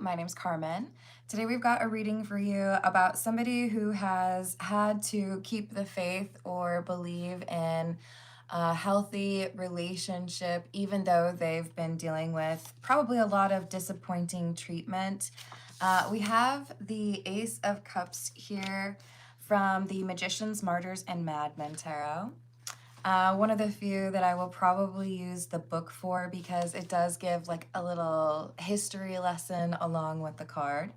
My name's Carmen. Today we've got a reading for you about somebody who has had to keep the faith or believe in a healthy relationship, even though they've been dealing with probably a lot of disappointing treatment. We have the Ace of Cups here from the Magicians, Martyrs, and Madmen Tarot. One of the few that I will probably use the book for because it does give like a little history lesson along with the card.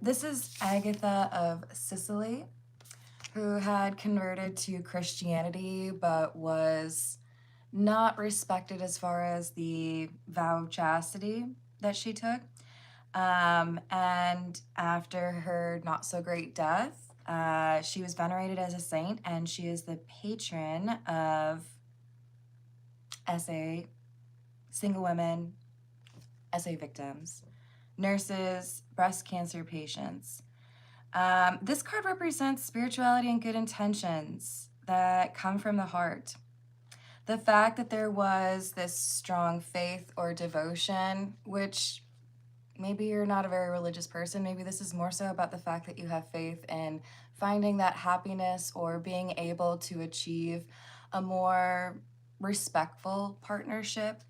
This is Agatha of Sicily, who had converted to Christianity but was not respected as far as the vow of chastity that she took. And after her not so great death, she was venerated as a saint, and she is the patron of SA, single women, SA victims, nurses, breast cancer patients. This card represents spirituality and good intentions that come from the heart. The fact that there was this strong faith or devotion, which maybe you're not a very religious person. Maybe this is more so about the fact that you have faith in finding that happiness or being able to achieve a more respectful partnership.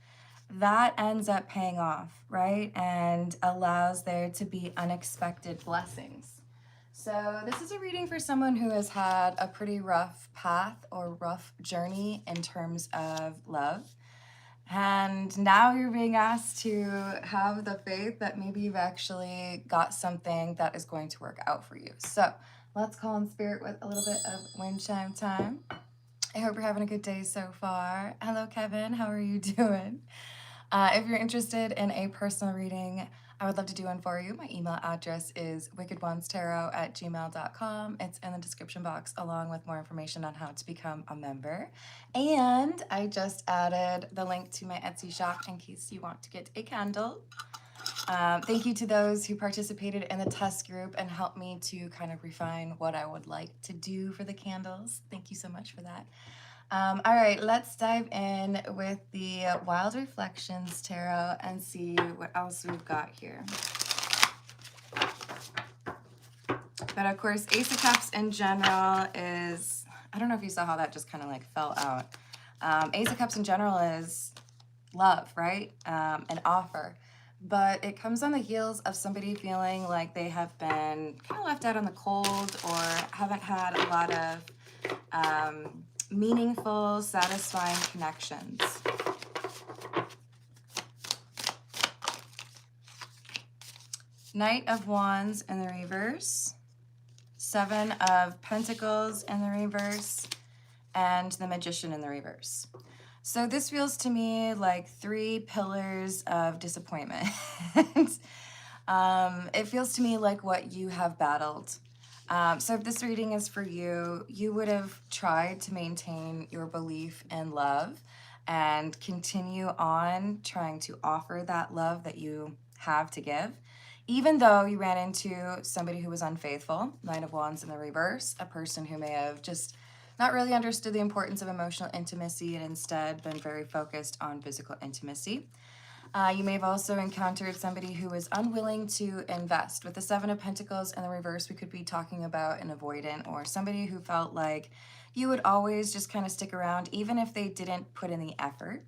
That ends up paying off, right? And allows there to be unexpected blessings. So this is a reading for someone who has had a pretty rough path or rough journey in terms of love. And now you're being asked to have the faith that maybe you've actually got something that is going to work out for you. So let's call in spirit with a little bit of wind chime time. I hope you're having a good day so far. Hello, Kevin. How are you doing? If you're interested in a personal reading, I would love to do one for you. My email address is wickedonestarot@gmail.com. It's in the description box along with more information on how to become a member. And I just added the link to my Etsy shop in case you want to get a candle. Thank you to those who participated in the test group and helped me to kind of refine what I would like to do for the candles. Thank you so much for that. All right, let's dive in with the Wild Reflections Tarot and see what else we've got here. But of course, Ace of Cups in general is, I don't know if you saw how that just kind of like fell out. Ace of Cups in general is love, right? An offer. But it comes on the heels of somebody feeling like they have been kind of left out in the cold or haven't had a lot of meaningful, satisfying connections. Knight of Wands in the reverse, Seven of Pentacles in the reverse, and the Magician in the reverse. So this feels to me like three pillars of disappointment. It feels to me like what you have battled. So if this reading is for you, you would have tried to maintain your belief in love and continue on trying to offer that love that you have to give, even though you ran into somebody who was unfaithful, Knight of Wands in the reverse, a person who may have just not really understood the importance of emotional intimacy and instead been very focused on physical intimacy. You may have also encountered somebody who is unwilling to invest. With the Seven of Pentacles in the reverse, we could be talking about an avoidant or somebody who felt like you would always just kind of stick around even if they didn't put in the effort.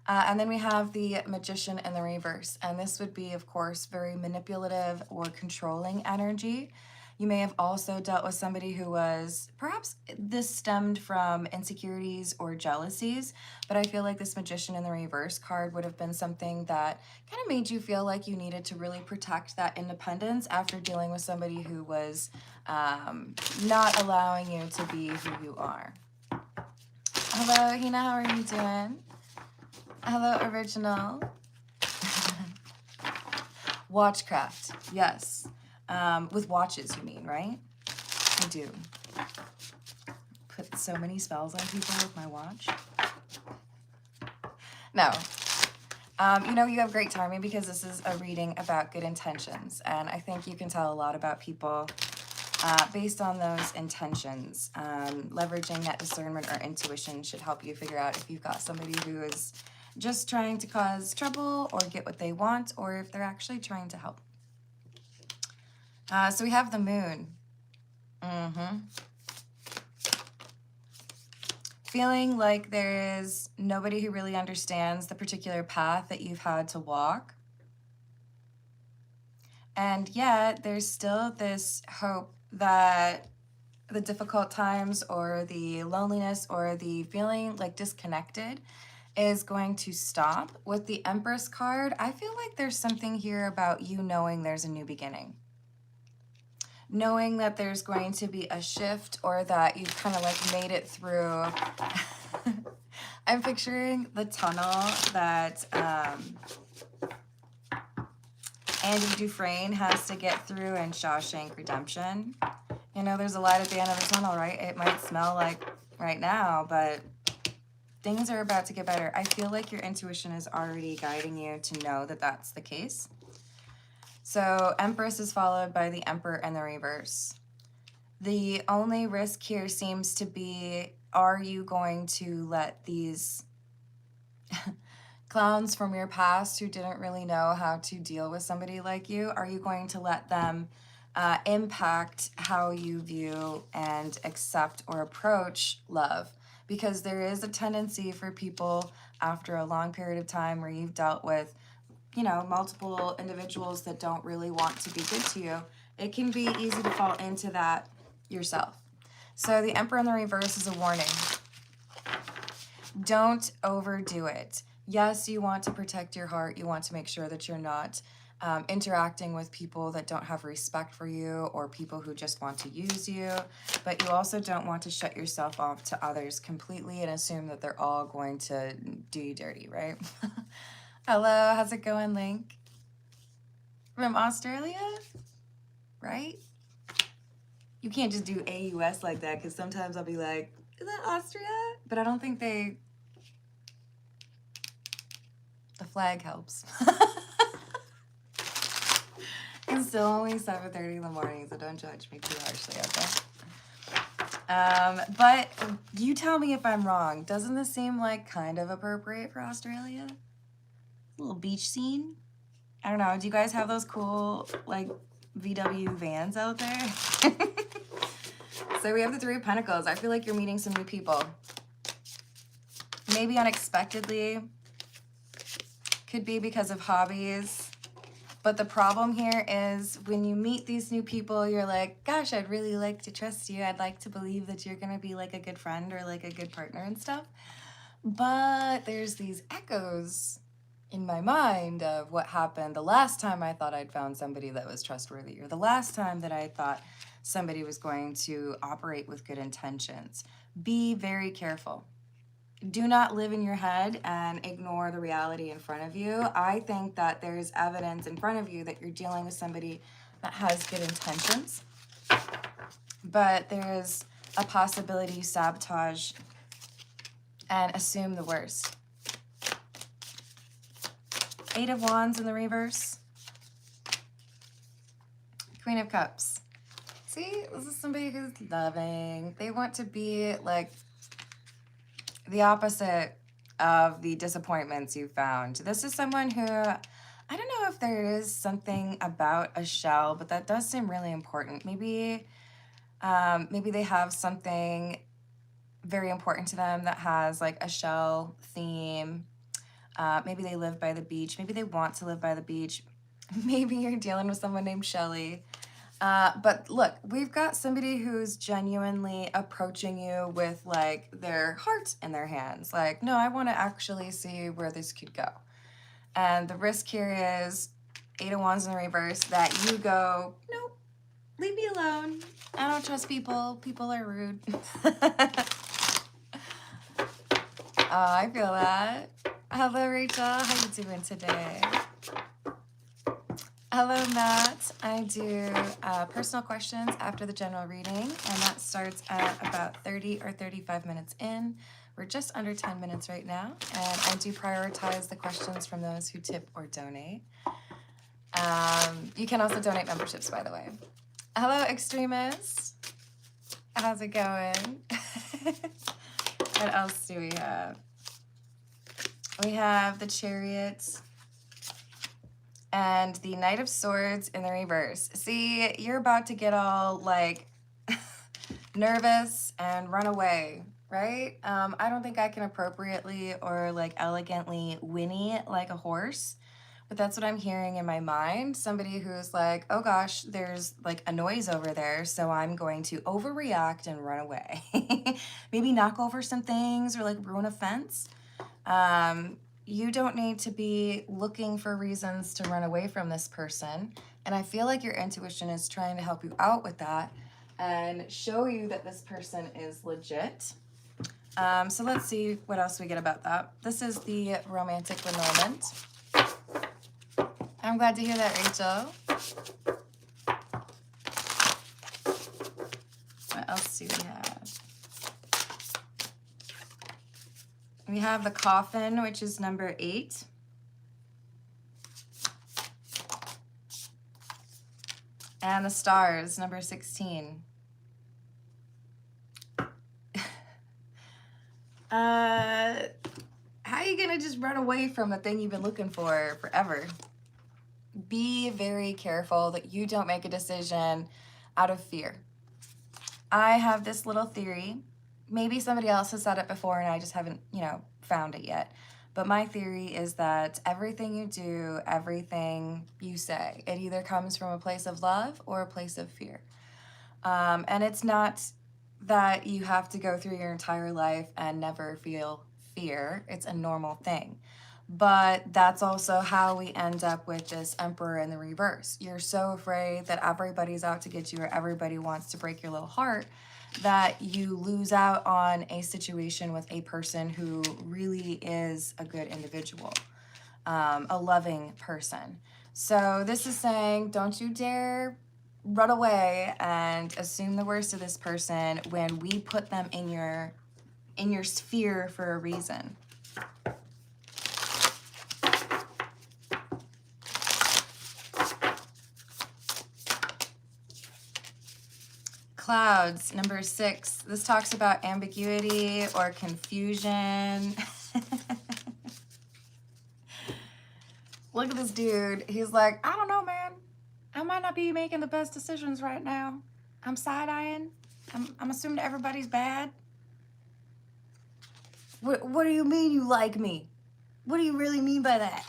And then we have the Magician in the reverse. And this would be, of course, very manipulative or controlling energy. You may have also dealt with somebody who was, perhaps this stemmed from insecurities or jealousies, but I feel like this Magician in the reverse card would have been something that kind of made you feel like you needed to really protect that independence after dealing with somebody who was not allowing you to be who you are. Hello, Hina, how are you doing? Hello, Original. Watchcraft, yes. With watches, you mean, right? I do. Put so many spells on people with my watch. No. You know, you have great timing because this is a reading about good intentions. And I think you can tell a lot about people based on those intentions. Leveraging that discernment or intuition should help you figure out if you've got somebody who is just trying to cause trouble or get what they want, or if they're actually trying to help. So we have the moon. Feeling like there is nobody who really understands the particular path that you've had to walk. And yet there's still this hope that the difficult times or the loneliness or the feeling like disconnected is going to stop. With the Empress card, I feel like there's something here about you knowing there's a new beginning. Knowing that there's going to be a shift, or that you've kind of like made it through. I'm picturing the tunnel that Andy Dufresne has to get through in Shawshank Redemption. You know, there's a light at the end of the tunnel, right? It might smell like right now, but things are about to get better. I feel like your intuition is already guiding you to know that that's the case. So Empress is followed by the Emperor and the reverse. The only risk here seems to be, are you going to let these clowns from your past who didn't really know how to deal with somebody like you, are you going to let them impact how you view and accept or approach love? Because there is a tendency for people after a long period of time where you've dealt with, you know, multiple individuals that don't really want to be good to you, it can be easy to fall into that yourself. So the Emperor in the reverse is a warning. Don't overdo it. Yes, you want to protect your heart. You want to make sure that you're not interacting with people that don't have respect for you or people who just want to use you. But you also don't want to shut yourself off to others completely and assume that they're all going to do you dirty, right? Hello, how's it going, Link? From Australia, right? You can't just do AUS like that, because sometimes I'll be like, is that Austria? But I don't think the flag helps. It's still only 7:30 in the morning, so don't judge me too harshly, okay? But you tell me if I'm wrong. Doesn't this seem like kind of appropriate for Australia? A little beach scene? I don't know. Do you guys have those cool, like, VW vans out there? So we have the Three of Pentacles. I feel like you're meeting some new people. Maybe unexpectedly. Could be because of hobbies. But the problem here is when you meet these new people, you're like, gosh, I'd really like to trust you. I'd like to believe that you're going to be like a good friend or like a good partner and stuff. But there's these echoes in my mind of what happened the last time I thought I'd found somebody that was trustworthy, or the last time that I thought somebody was going to operate with good intentions. Be very careful. Do not live in your head and ignore the reality in front of you. I think that there's evidence in front of you that you're dealing with somebody that has good intentions, but there's a possibility you sabotage and assume the worst. Eight of Wands in the reverse. Queen of Cups. See, this is somebody who's loving. They want to be like the opposite of the disappointments you found. This is someone who, I don't know if there is something about a shell, but that does seem really important. Maybe they have something very important to them that has like a shell theme. Maybe they live by the beach. Maybe they want to live by the beach. Maybe you're dealing with someone named Shelly. But look, we've got somebody who's genuinely approaching you with like their heart in their hands. Like, no, I want to actually see where this could go. And the risk here is Eight of Wands in the reverse, that you go, nope, leave me alone. I don't trust people. People are rude. I feel that. Hello, Rachel. How you doing today? Hello, Matt. I do personal questions after the general reading, and that starts at about 30 or 35 minutes in. We're just under 10 minutes right now, and I do prioritize the questions from those who tip or donate. You can also donate memberships, by the way. Hello, Extremist. How's it going? What else do we have? We have the Chariot and the Knight of Swords in the reverse. See, you're about to get all like nervous and run away, right? I don't think I can appropriately or like elegantly whinny like a horse, but that's what I'm hearing in my mind. Somebody who's like, oh gosh, there's like a noise over there, so I'm going to overreact and run away. Maybe knock over some things or like ruin a fence. You don't need to be looking for reasons to run away from this person. And I feel like your intuition is trying to help you out with that and show you that this person is legit. So let's see what else we get about that. This is the romantic Lenormand. I'm glad to hear that, Rachel. What else do we have? We have the Coffin, which is number 8. And the Stars, number 16. How are you gonna just run away from the thing you've been looking for forever? Be very careful that you don't make a decision out of fear. I have this little theory. Maybe somebody else has said it before and I just haven't, found it yet. But my theory is that everything you do, everything you say, it either comes from a place of love or a place of fear. And it's not that you have to go through your entire life and never feel fear. It's a normal thing. But that's also how we end up with this Emperor in the reverse. You're so afraid that everybody's out to get you or everybody wants to break your little heart that you lose out on a situation with a person who really is a good individual, a loving person. So this is saying, don't you dare run away and assume the worst of this person when we put them in your sphere for a reason. Clouds, number 6. This talks about ambiguity or confusion. Look at this dude. He's like, I don't know, man. I might not be making the best decisions right now. I'm side-eyeing. I'm assuming everybody's bad. What do you mean you like me? What do you really mean by that?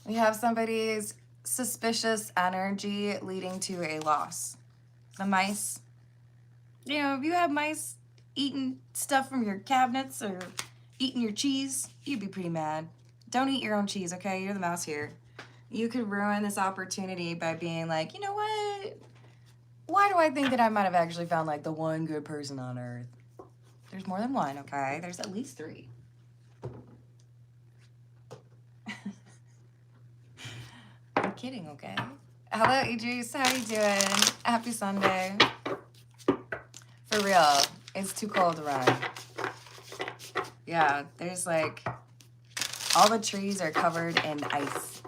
We have somebody's suspicious energy leading to a loss. The mice. If you have mice eating stuff from your cabinets or eating your cheese, you'd be pretty mad. Don't eat your own cheese, okay? You're the mouse here. You could ruin this opportunity by being like, you know what? Why do I think that I might have actually found like the one good person on earth? There's more than one, okay? There's at least 3. I'm kidding, okay? Hello, Idris. How you doing? Happy Sunday. For real, it's too cold to run. Yeah, there's like, all the trees are covered in ice,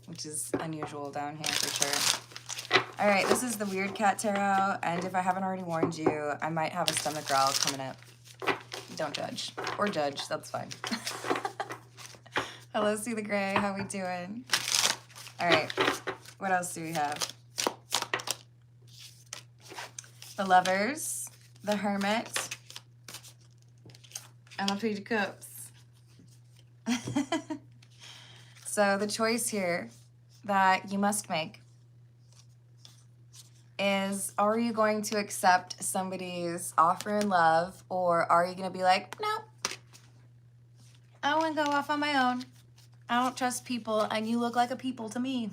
which is unusual down here for sure. All right, this is the Weird Cat Tarot, and if I haven't already warned you, I might have a stomach growl coming up. Don't judge. Or judge, that's fine. Hello, See the Gray. How we doing? All right, what else do we have? The Lovers, the Hermit, and the Page of Cups. So the choice here that you must make is, are you going to accept somebody's offer in love, or are you going to be like, nope, I want to go off on my own. I don't trust people, and you look like a people to me.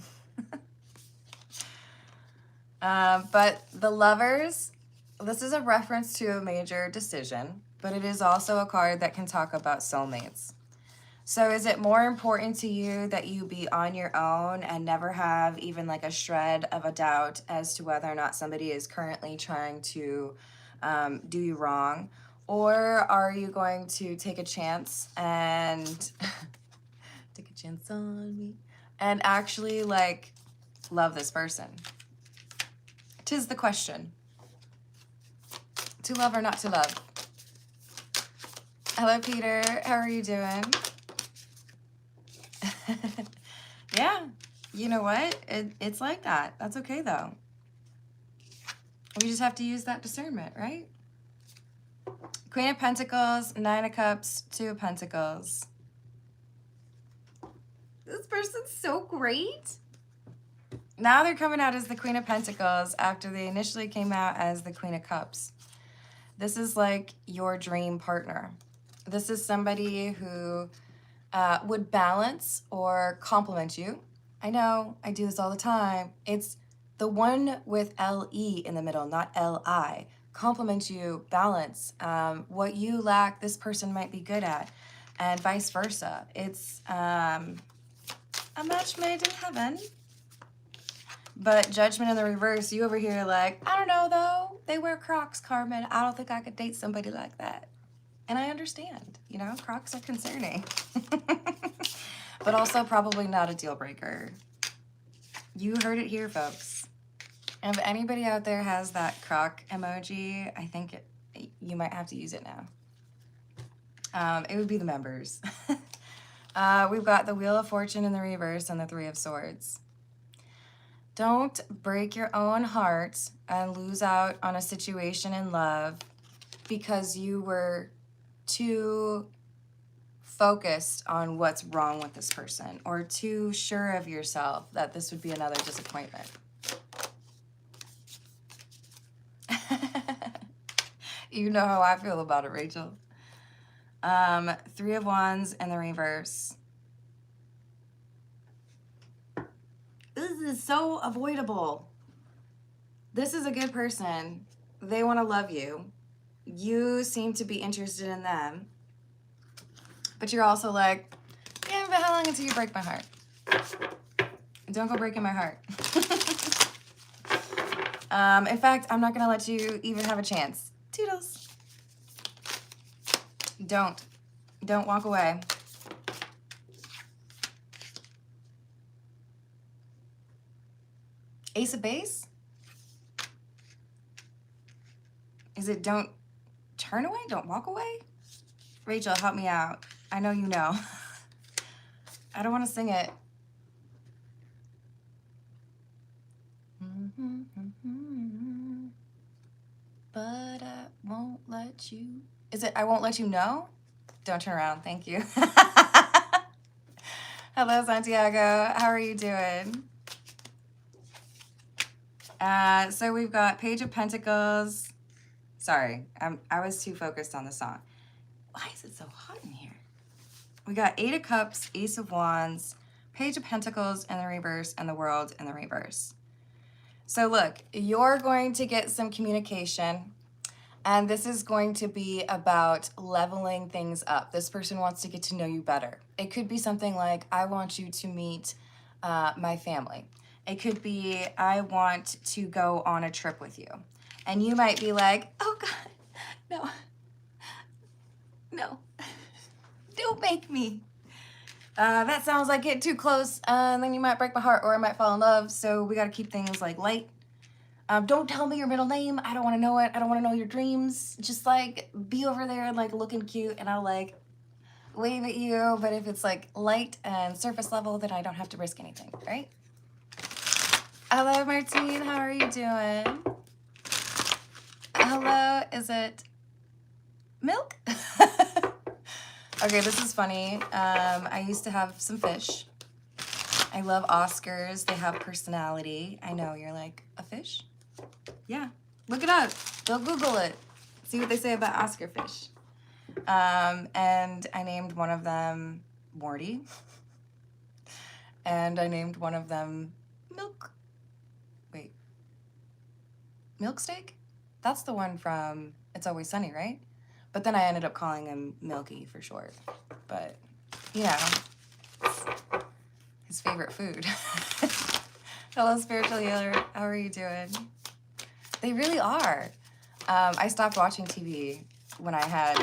But the Lovers, this is a reference to a major decision, but it is also a card that can talk about soulmates. So is it more important to you that you be on your own and never have even like a shred of a doubt as to whether or not somebody is currently trying to do you wrong? Or are you going to take a chance and take a chance on me and actually like love this person? 'Tis the question. To love or not to love? Hello, Peter. How are you doing? Yeah, you know what? It's like that. That's okay, though. We just have to use that discernment, right? Queen of Pentacles, Nine of Cups, Two of Pentacles. This person's so great. Now they're coming out as the Queen of Pentacles after they initially came out as the Queen of Cups. This is like your dream partner. This is somebody who would balance or complement you. I know, I do this all the time. It's the one with L-E in the middle, not L-I. Complement you, balance. What you lack, this person might be good at, and vice versa. It's a match made in heaven. But Judgment in the reverse, you over here like, I don't know though. They wear Crocs, Carmen. I don't think I could date somebody like that. And I understand, you know, Crocs are concerning. But also probably not a deal breaker. You heard it here, folks. And if anybody out there has that Croc emoji, I think you might have to use it now. It would be the members. We've got the Wheel of Fortune in the reverse and the Three of Swords. Don't break your own heart and lose out on a situation in love because you were too focused on what's wrong with this person or too sure of yourself that this would be another disappointment. You know how I feel about it, Rachel. Three of Wands in the reverse. This is so avoidable. This is a good person. They want to love you. You seem to be interested in them. But you're also like, yeah, but how long until you break my heart? Don't go breaking my heart. In fact, I'm not going to let you even have a chance. Toodles. Don't walk away. Ace of Base? Is it don't turn away? Don't walk away? Rachel, help me out. I know you know. I don't want to sing it. But I won't let you. Is it I won't let you know? Don't turn around. Thank you. Hello, Santiago. How are you doing? So we've got Page of Pentacles. Sorry, I was too focused on the song. Why is it so hot in here? We got Eight of Cups, Ace of Wands, Page of Pentacles in the reverse, and the World in the reverse. So look, you're going to get some communication, and this is going to be about leveling things up. This person wants to get to know you better. It could be something like, I want you to meet my family. It could be, I want to go on a trip with you. And you might be like, oh God, no, don't make me. That sounds like getting too close, and then you might break my heart or I might fall in love. So we got to keep things like light. Don't tell me your middle name. I don't want to know it. I don't want to know your dreams. Just like be over there and like looking cute, and I'll like wave at you. But if it's like light and surface level, then I don't have to risk anything, right? Hello, Martine. How are you doing? Hello, is it milk? Okay, this is funny. I used to have some fish. I love Oscars. They have personality. I know, you're like, a fish? Yeah, look it up. They'll Google it. See what they say about Oscar fish. And I named one of them Morty. And I named one of them Milk Steak? That's the one from It's Always Sunny, right? But then I ended up calling him Milky for short. But, you know, his favorite food. Hello, Spiritual Healer. How are you doing? They really are. I stopped watching TV when I had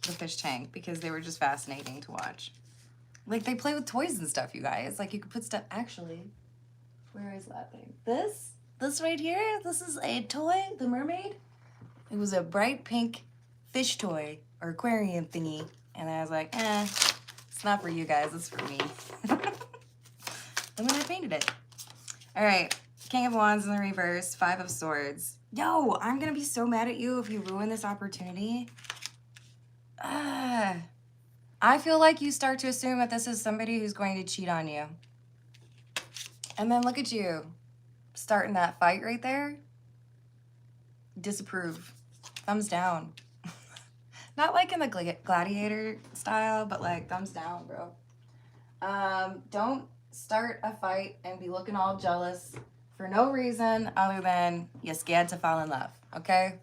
the fish tank because they were just fascinating to watch. Like, they play with toys and stuff, you guys. Like, you could put stuff... Actually, where is that thing? This right here, this is a toy, the mermaid. It was a bright pink fish toy or aquarium thingy. And I was like, it's not for you guys, it's for me. And then I painted it. All right, King of Wands in the reverse, Five of Swords. Yo, I'm gonna be so mad at you if you ruin this opportunity. I feel like you start to assume that this is somebody who's going to cheat on you. And then look at you, starting that fight right there. Disapprove. Thumbs down. Not like in the gladiator style, but like thumbs down, bro. Don't start a fight and be looking all jealous for no reason other than you're scared to fall in love, okay?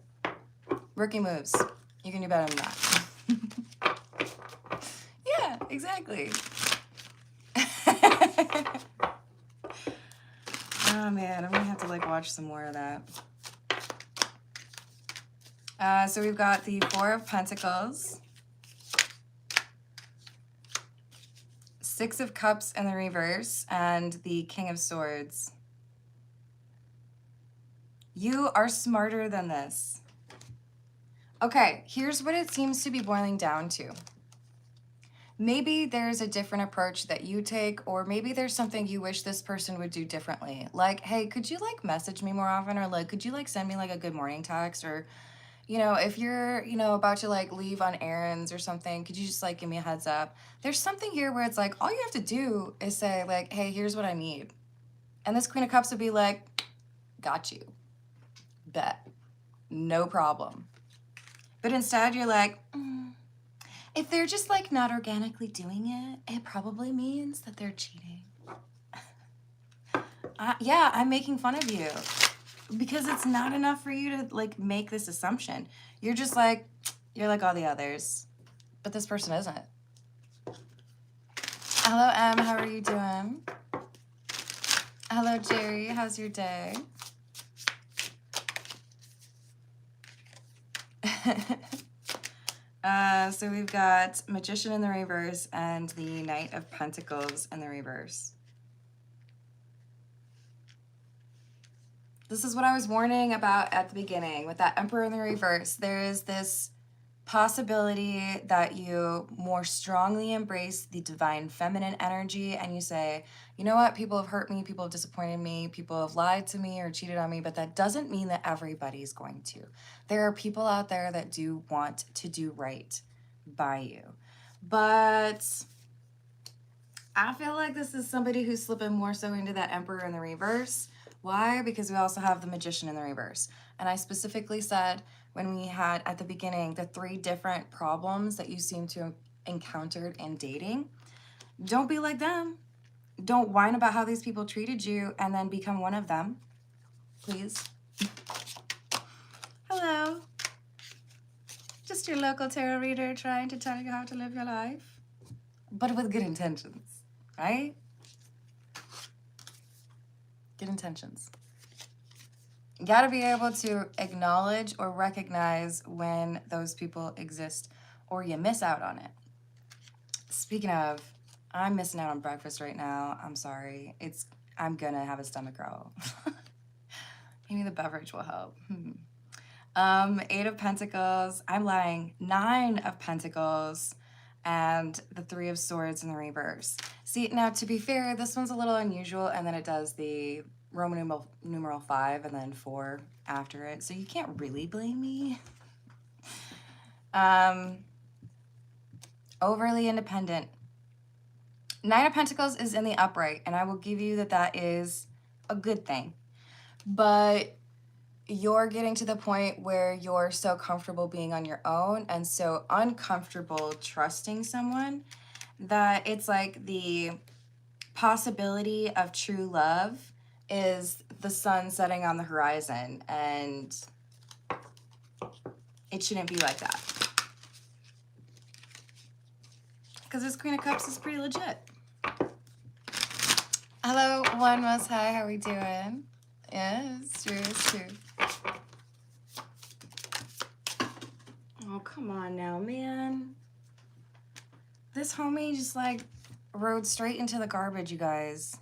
Rookie moves. You can do better than that. Yeah, exactly. Oh man, I'm gonna have to like watch some more of that. So we've got the Four of Pentacles, Six of Cups in the reverse, and the King of Swords. You are smarter than this. Okay, here's what it seems to be boiling down to. Maybe there's a different approach that you take, or maybe there's something you wish this person would do differently. Like, hey, could you like message me more often? Or like, could you like send me like a good morning text? Or, you know, if you're, you know, about to like leave on errands or something, could you just like give me a heads up? There's something here where it's like, all you have to do is say like, hey, here's what I need. And this Queen of Cups would be like, got you. Bet. No problem. But instead you're like, if they're just like not organically doing it, it probably means that they're cheating. Yeah, I'm making fun of you because it's not enough for you to like make this assumption. You're just like, you're like all the others, but this person isn't. Hello, Em, how are you doing? Hello, Jerry, how's your day? So we've got Magician in the reverse and the Knight of Pentacles in the reverse. This is what I was warning about at the beginning with that Emperor in the reverse. There is this possibility that you more strongly embrace the divine feminine energy and you say, you know what, people have hurt me, people have disappointed me, people have lied to me or cheated on me, but that doesn't mean that everybody's going to. There are people out there that do want to do right by you. But I feel like this is somebody who's slipping more so into that Emperor in the reverse. Why? Because we also have the Magician in the reverse. And I specifically said when we had at the beginning the 3 different problems that you seem to have encountered in dating. Don't be like them. Don't whine about how these people treated you and then become one of them. Please. Hello. Just your local tarot reader trying to tell you how to live your life. But with good intentions, right? Good intentions. You gotta be able to acknowledge or recognize when those people exist or you miss out on it. Speaking of, I'm missing out on breakfast right now. I'm sorry. I'm gonna have a stomach growl. Maybe the beverage will help. 8 of Pentacles. I'm lying. 9 of Pentacles. And the 3 of Swords in the reverse. See, now to be fair, this one's a little unusual, and then it does the Roman numeral 5 and then 4 after it. So you can't really blame me. Overly independent. 9 of Pentacles is in the upright, and I will give you that that is a good thing. But you're getting to the point where you're so comfortable being on your own and so uncomfortable trusting someone that it's like the possibility of true love is the sun setting on the horizon, and it shouldn't be like that. Because this Queen of Cups is pretty legit. Hello, One Most High, how are we doing? Yeah, it's true, it's true. Oh, come on now, man. This homie just like rode straight into the garbage, you guys.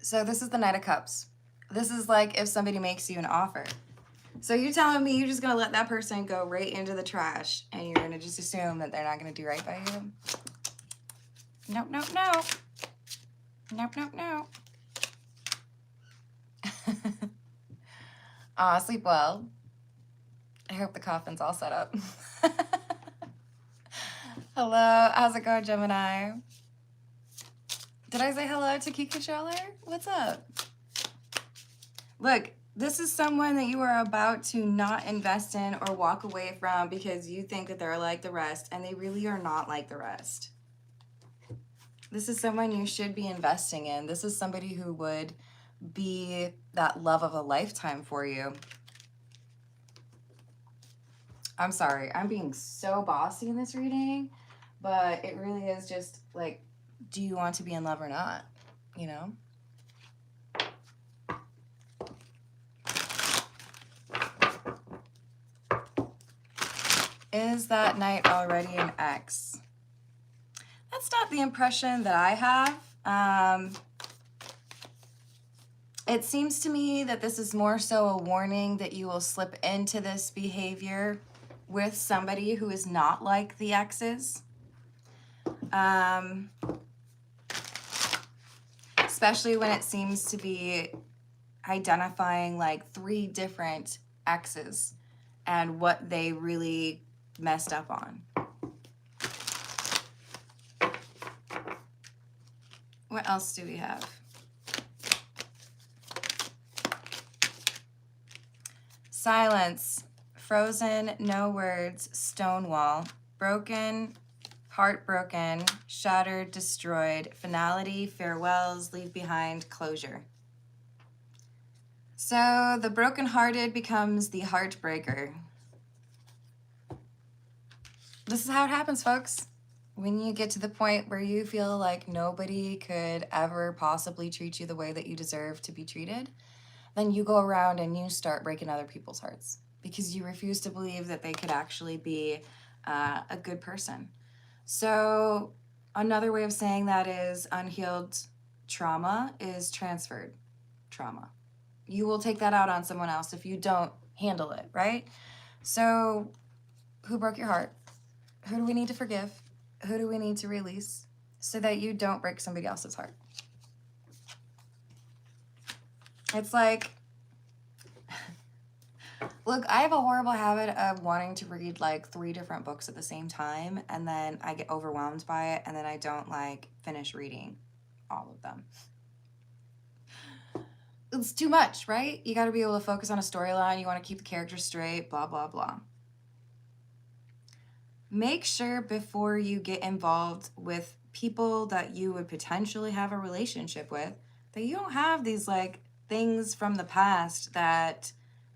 So this is the Knight of Cups. This is like if somebody makes you an offer. So you telling me you're just gonna let that person go right into the trash and you're gonna just assume that they're not gonna do right by you? Nope, nope, nope. Nope, nope, nope. Aw, sleep well. I hope the coffin's all set up. Hello, how's it going, Gemini? Did I say hello to Kika Scholler? What's up? Look, this is someone that you are about to not invest in or walk away from because you think that they're like the rest, and they really are not like the rest. This is someone you should be investing in. This is somebody who would be that love of a lifetime for you. I'm sorry, I'm being so bossy in this reading, but it really is just like, do you want to be in love or not? You know? Is that knight already an ex? That's not the impression that I have. It seems to me that this is more so a warning that you will slip into this behavior with somebody who is not like the exes. Especially when it seems to be identifying like 3 different exes and what they really messed up on. What else do we have? Silence, frozen, no words, stonewall, broken, heartbroken, shattered, destroyed, finality, farewells, leave behind, closure. So the brokenhearted becomes the heartbreaker. This is how it happens, folks. When you get to the point where you feel like nobody could ever possibly treat you the way that you deserve to be treated, then you go around and you start breaking other people's hearts because you refuse to believe that they could actually be a good person. So another way of saying that is unhealed trauma is transferred trauma. You will take that out on someone else if you don't handle it, right? So who broke your heart? Who do we need to forgive? Who do we need to release so that you don't break somebody else's heart? It's like, look, I have a horrible habit of wanting to read like 3 different books at the same time, and then I get overwhelmed by it, and then I don't like finish reading all of them. It's too much, right? You got to be able to focus on a storyline. You want to keep the characters straight, blah, blah, blah. Make sure before you get involved with people that you would potentially have a relationship with, that you don't have these like things from the past that,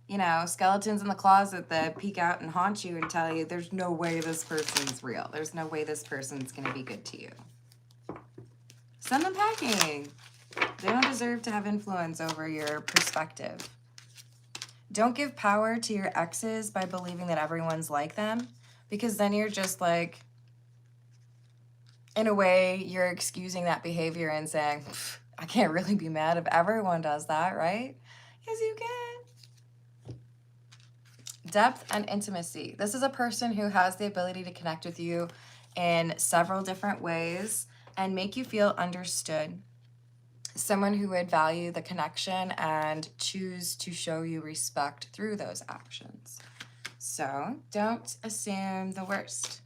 you know, skeletons in the closet that peek out and haunt you and tell you there's no way this person's real. There's no way this person's going to be good to you. Send them packing. They don't deserve to have influence over your perspective. Don't give power to your exes by believing that everyone's like them, because then you're just like, in a way, you're excusing that behavior and saying, I can't really be mad if everyone does that, right? Yes, you can. Depth and intimacy. This is a person who has the ability to connect with you in several different ways and make you feel understood. Someone who would value the connection and choose to show you respect through those actions. So don't assume the worst.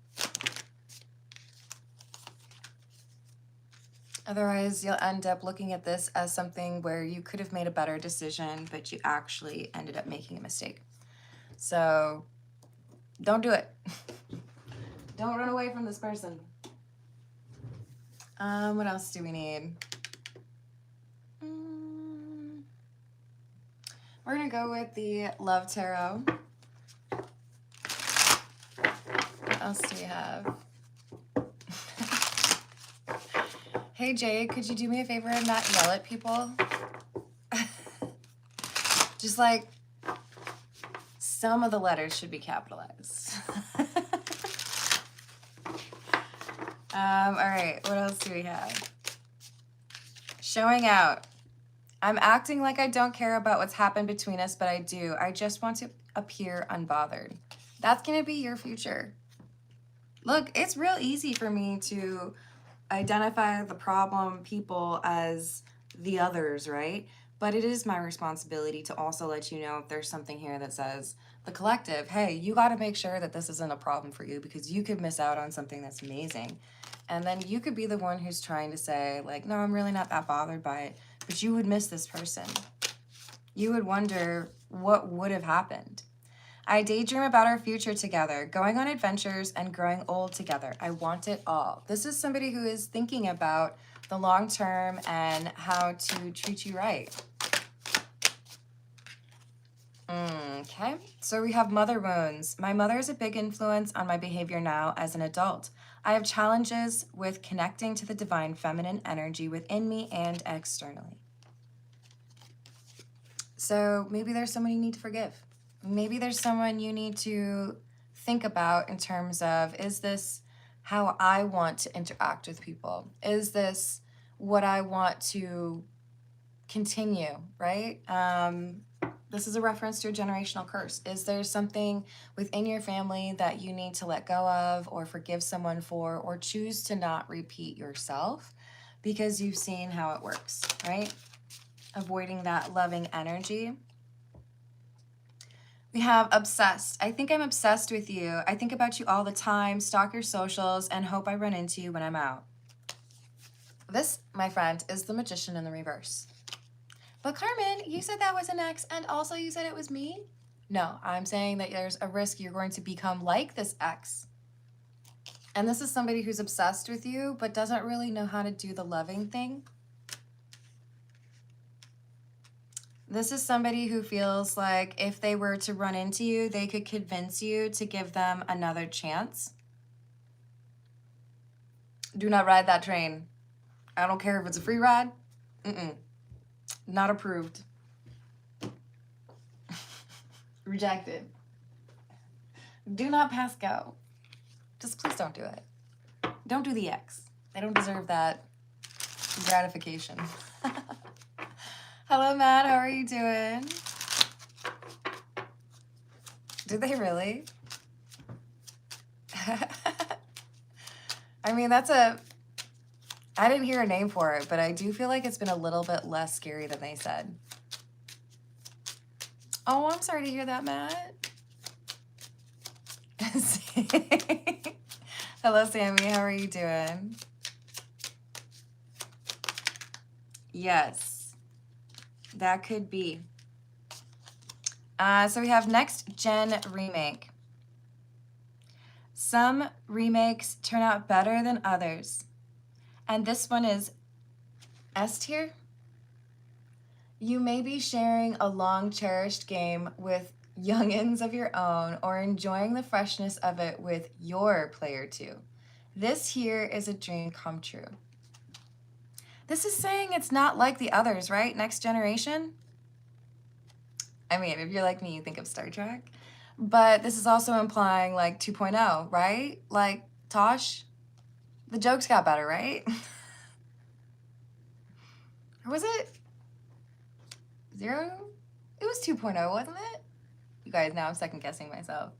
Otherwise, you'll end up looking at this as something where you could have made a better decision, but you actually ended up making a mistake. So don't do it. Don't run away from this person. What else do we need? We're going to go with the Love Tarot. What else do we have? Hey, Jay, could you do me a favor and not yell at people? Just like, some of the letters should be capitalized. All right, what else do we have? Showing out. I'm acting like I don't care about what's happened between us, but I do. I just want to appear unbothered. That's going to be your future. Look, it's real easy for me to identify the problem people as the others, right? But it is my responsibility to also let you know if there's something here that says, the collective, hey, you got to make sure that this isn't a problem for you, because you could miss out on something that's amazing. And then you could be the one who's trying to say, like, no, I'm really not that bothered by it. But you would miss this person. You would wonder what would have happened. I daydream about our future together, going on adventures and growing old together. I want it all. This is somebody who is thinking about the long term and how to treat you right. Okay, so we have mother wounds. My mother is a big influence on my behavior now as an adult. I have challenges with connecting to the divine feminine energy within me and externally. So maybe there's someone you need to forgive. Maybe there's someone you need to think about in terms of, is this how I want to interact with people? Is this what I want to continue, right? This is a reference to a generational curse. Is there something within your family that you need to let go of or forgive someone for, or choose to not repeat yourself because you've seen how it works, right? Avoiding that loving energy. We have obsessed. I think I'm obsessed with you. I think about you all the time, stalk your socials, and hope I run into you when I'm out. This, my friend, is the Magician in the reverse. But Carmen, you said that was an ex, and also you said it was me? No, I'm saying that there's a risk you're going to become like this ex. And this is somebody who's obsessed with you, but doesn't really know how to do the loving thing. This is somebody who feels like if they were to run into you, they could convince you to give them another chance. Do not ride that train. I don't care if it's a free ride. Not approved. Rejected. Do not pass go. Just please don't do it. Don't do the X. They don't deserve that gratification. Hello, Matt. How are you doing? Did they really? I mean, I didn't hear a name for it, but I do feel like it's been a little bit less scary than they said. Oh, I'm sorry to hear that, Matt. Hello, Sammy. How are you doing? Yes, that could be. So we have Next Gen Remake. Some remakes turn out better than others. And this one is S tier. You may be sharing a long cherished game with youngins of your own or enjoying the freshness of it with your player too. This here is a dream come true. This is saying it's not like the others, right? Next Generation. I mean, if you're like me, you think of Star Trek. But this is also implying like 2.0, right? Like, Tosh, the jokes got better, right? Or was it 0? It was 2.0, wasn't it? You guys, now I'm second guessing myself.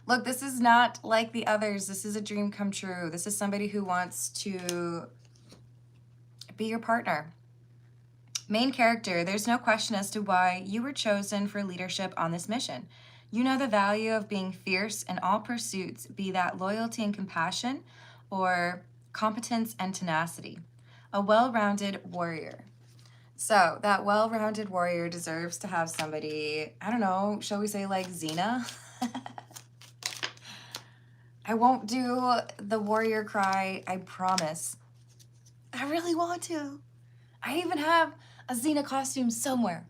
Look, this is not like the others. This is a dream come true. This is somebody who wants to be your partner. Main character, there's no question as to why you were chosen for leadership on this mission. You know the value of being fierce in all pursuits, be that loyalty and compassion or competence and tenacity. A well-rounded warrior. So that well-rounded warrior deserves to have somebody, I don't know, shall we say like Xena? I won't do the warrior cry, I promise. I really want to. I even have a Xena costume somewhere.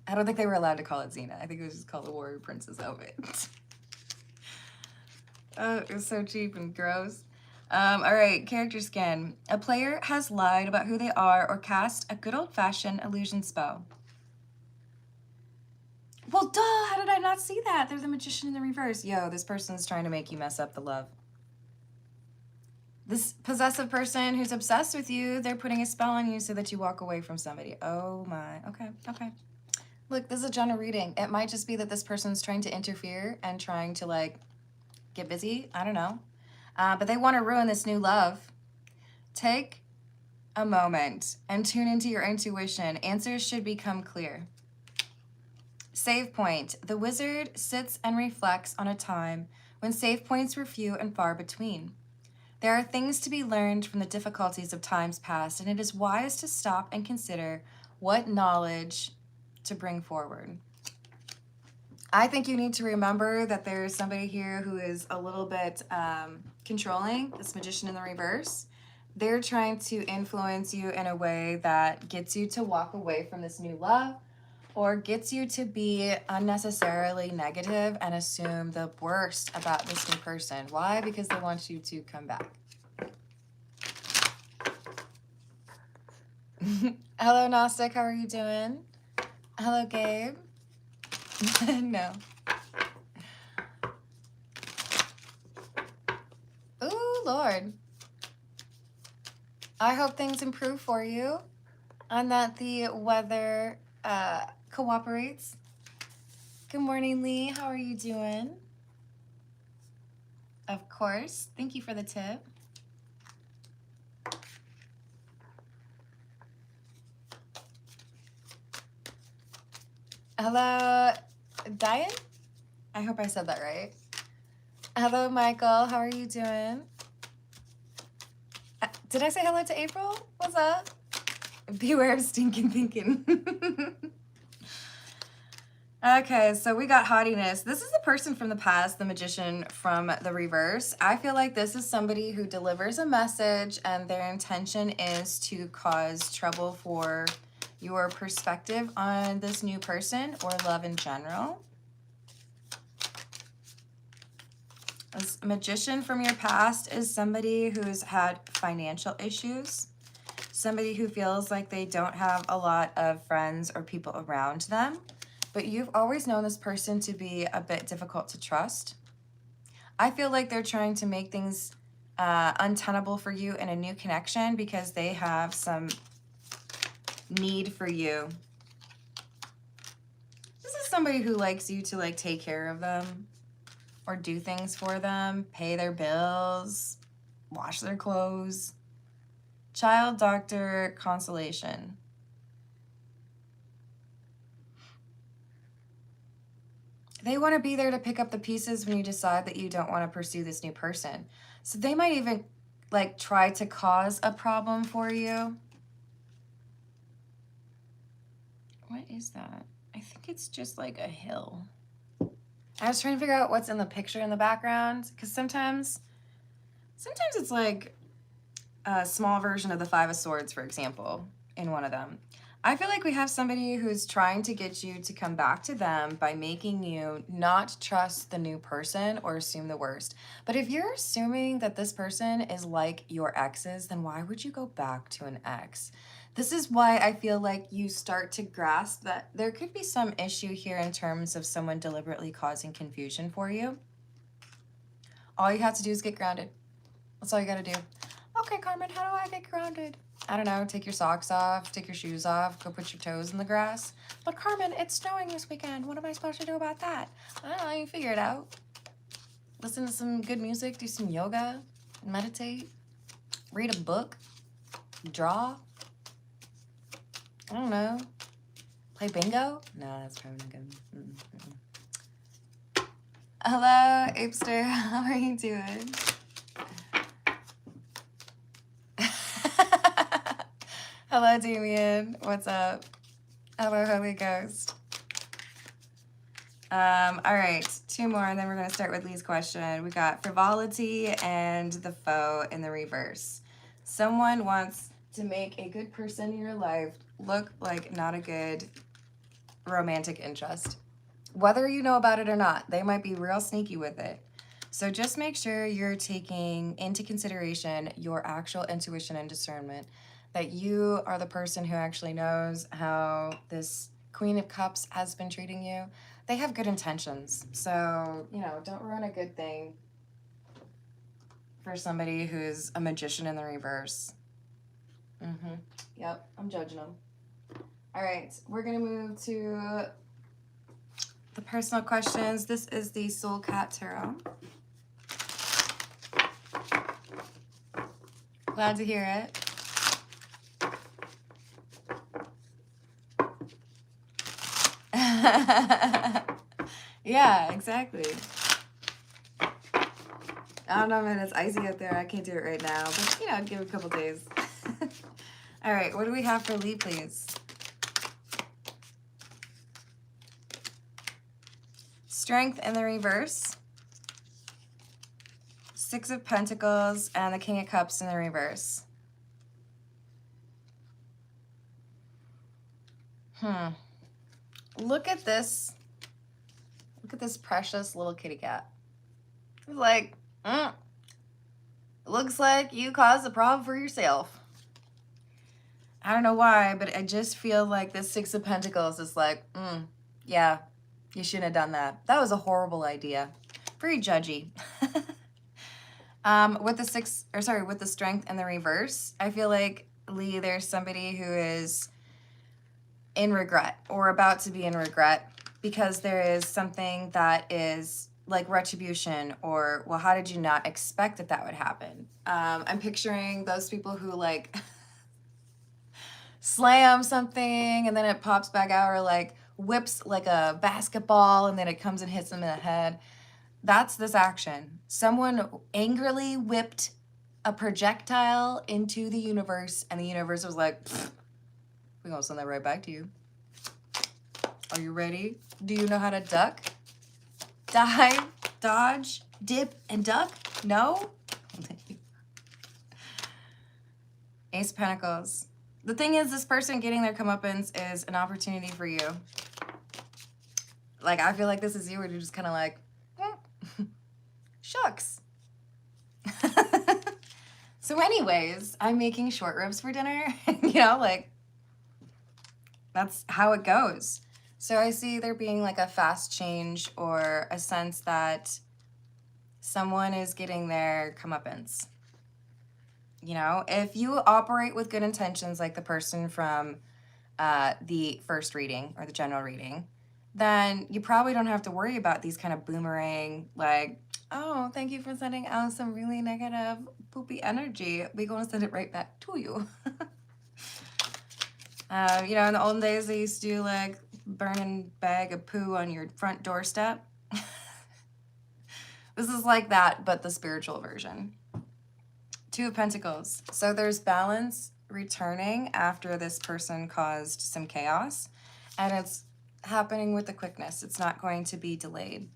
I don't think they were allowed to call it Xena. I think it was just called the Warrior Princess outfit. Oh, it was so cheap and gross. All right, character skin. A player has lied about who they are or cast a good old-fashioned illusion spell. Well, duh, how did I not see that? They're the Magician in the reverse. Yo, this person's trying to make you mess up the love. This possessive person who's obsessed with you, they're putting a spell on you so that you walk away from somebody. Oh my, okay. Look, this is a general reading. It might just be that this person's trying to interfere and trying to like get busy. I don't know. But they want to ruin this new love. Take a moment and tune into your intuition. Answers should become clear. Save point. The wizard sits and reflects on a time when save points were few and far between. There are things to be learned from the difficulties of times past, and it is wise to stop and consider what knowledge to bring forward. I think you need to remember that there's somebody here who is a little bit controlling, this magician in the reverse. They're trying to influence you in a way that gets you to walk away from this new love or gets you to be unnecessarily negative and assume the worst about this new person. Why? Because they want you to come back. Hello, Gnostic. How are you doing? Hello, Gabe. No. Ooh, Lord. I hope things improve for you and that the weather cooperates. Good morning, Lee. How are you doing? Of course. Thank you for the tip. Hello, Diane? I hope I said that right. Hello, Michael. How are you doing? Did I say hello to April? What's up? Beware of stinking thinking. Okay, so we got haughtiness. This is the person from the past, the magician from the reverse. I feel like this is somebody who delivers a message and their intention is to cause trouble for your perspective on this new person or love in general. This magician from your past is somebody who's had financial issues, somebody who feels like they don't have a lot of friends or people around them, but you've always known this person to be a bit difficult to trust. I feel like they're trying to make things untenable for you in a new connection because they have some need for you. This is somebody who likes you to like take care of them or do things for them, pay their bills, wash their clothes. Child doctor consolation. They want to be there to pick up the pieces when you decide that you don't want to pursue this new person. So they might even like try to cause a problem for you. What is that? I think it's just like a hill. I was trying to figure out what's in the picture in the background because sometimes it's like a small version of the Five of Swords, for example, in one of them. I feel like we have somebody who's trying to get you to come back to them by making you not trust the new person or assume the worst. But if you're assuming that this person is like your exes, then why would you go back to an ex? This is why I feel like you start to grasp that there could be some issue here in terms of someone deliberately causing confusion for you. All you have to do is get grounded. That's all you gotta do. Okay, Carmen, how do I get grounded? I don't know, take your socks off, take your shoes off, go put your toes in the grass. But Carmen, it's snowing this weekend. What am I supposed to do about that? I don't know, you figure it out. Listen to some good music, do some yoga, meditate, read a book, draw. I don't know. Play bingo? No, that's probably not good. Hello, Apester. How are you doing? Hello, Damien. What's up? Hello, Holy Ghost. All right, two more, and then we're going to start with Lee's question. We got frivolity and the foe in the reverse. Someone wants to make a good person in your life look like not a good romantic interest. Whether you know about it or not, they might be real sneaky with it. So just make sure you're taking into consideration your actual intuition and discernment, that you are the person who actually knows how this Queen of Cups has been treating you. They have good intentions. So, you know, don't ruin a good thing for somebody who's a magician in the reverse. Yep, I'm judging them. All right, we're going to move to the personal questions. This is the Soul Cat Tarot. Glad to hear it. Yeah, exactly. I don't know, man. It's icy out there. I can't do it right now. But, you know, give it a couple days. All right, what do we have for Lee, please? Strength in the reverse. Six of Pentacles and the King of Cups in the reverse. Look at this. Look at this precious little kitty cat. It's like, looks like you caused a problem for yourself. I don't know why, but I just feel like this Six of Pentacles is like, yeah, you shouldn't have done that. That was a horrible idea. Very judgy. With the Strength and the reverse, I feel like, Lee, there's somebody who is in regret or about to be in regret because there is something that is like retribution or, well, how did you not expect that that would happen? I'm picturing those people who like slam something and then it pops back out, or like whips like a basketball and then it comes and hits them in the head. That's this action. Someone angrily whipped a projectile into the universe and the universe was like, we're gonna send that right back to you. Are you ready? Do you know how to duck? Dive, dodge, dip, and duck? No? Ace of Pentacles. The thing is, this person getting their comeuppance is an opportunity for you. Like, I feel like this is you where you're just kind of like, shucks. So anyways, I'm making short ribs for dinner. You know, like, that's how it goes. So I see there being like a fast change or a sense that someone is getting their comeuppance. You know, if you operate with good intentions like the person from the first reading or the general reading, then you probably don't have to worry about these kind of boomerang, like, oh, thank you for sending out some really negative, poopy energy. We're going to send it right back to you. You know, in the olden days, they used to do like burning bag of poo on your front doorstep. This is like that, but the spiritual version. Two of Pentacles. So there's balance returning after this person caused some chaos, and it's happening with the quickness. It's not going to be delayed.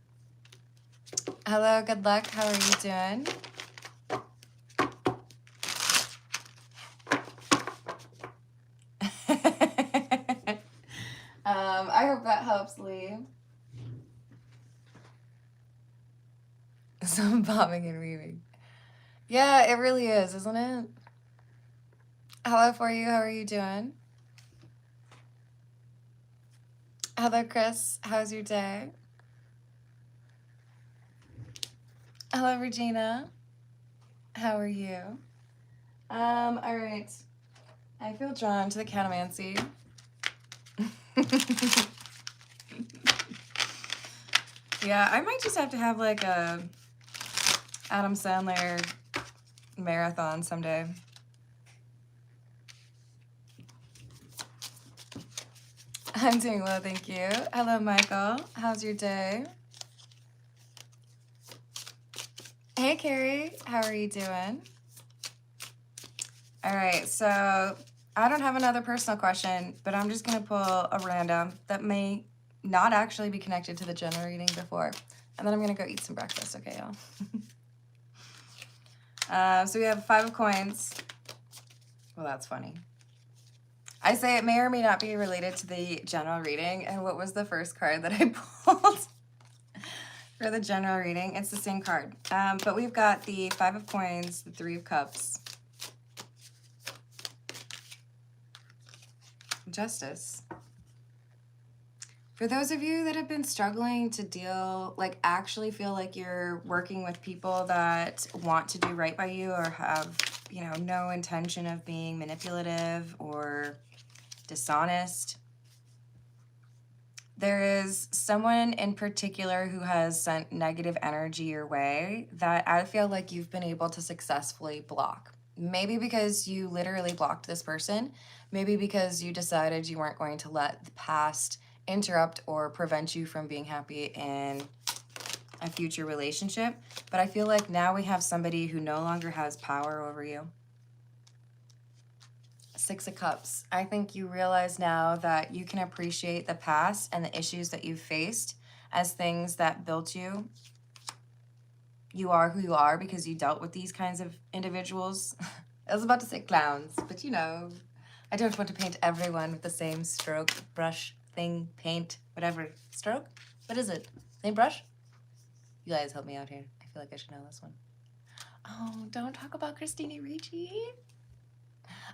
Hello, good luck. How are you doing? I hope that helps, Lee. Some bombing and weaving. Yeah, it really is, isn't it? Hello for you. How are you doing? Hello, Chris. How's your day? Hello, Regina. How are you? All right. I feel drawn to the catamancy. Yeah, I might just have to have like a Adam Sandler marathon someday. I'm doing well, thank you. Hello, Michael. How's your day? Hey, Carrie. How are you doing? All right, so I don't have another personal question, but I'm just going to pull a random that may not actually be connected to the general reading before. And then I'm going to go eat some breakfast, okay, y'all? So we have 5 of coins. Well, that's funny. I say it may or may not be related to the general reading. And what was the first card that I pulled for the general reading? It's the same card. But we've got the 5 of coins, the 3 of cups, Justice. For those of you that have been struggling to deal, like actually feel like you're working with people that want to do right by you or have, you know, no intention of being manipulative or dishonest, There is someone in particular who has sent negative energy your way that I feel like you've been able to successfully block. Maybe because you literally blocked this person. Maybe because you decided you weren't going to let the past interrupt or prevent you from being happy in a future relationship. But I feel like now we have somebody who no longer has power over you. Six of Cups. I think you realize now that you can appreciate the past and the issues that you've faced as things that built you. You are who you are because you dealt with these kinds of individuals. I was about to say clowns, but you know, I don't want to paint everyone with the same stroke, brush, thing, paint, whatever. Stroke? What is it? Same brush? You guys help me out here. I feel like I should know this one. Oh, don't talk about Christina Ricci.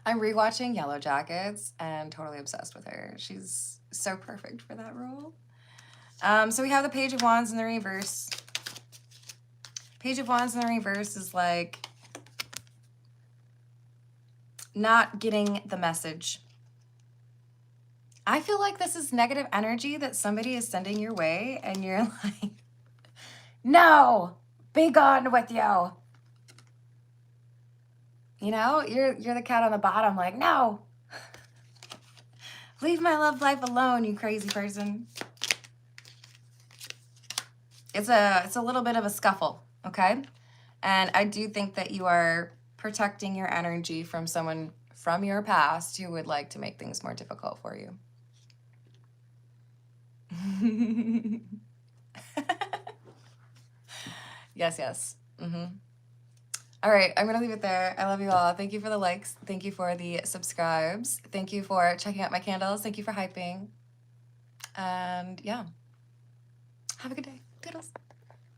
I'm rewatching Yellow Jackets and totally obsessed with her. She's so perfect for that role. So we have the Page of Wands in the reverse. Page of Wands in the reverse is like not getting the message. I feel like this is negative energy that somebody is sending your way and you're like, no, be gone with you. You know, you're the cat on the bottom, like, no. Leave my love life alone, you crazy person. It's a little bit of a scuffle, okay? And I do think that you are protecting your energy from someone from your past who would like to make things more difficult for you. Yes. All right, I'm gonna leave it there. I love you all. Thank you for the likes. Thank you for the subscribes. Thank you for checking out my candles. Thank you for hyping. And yeah, have a good day. Toodles.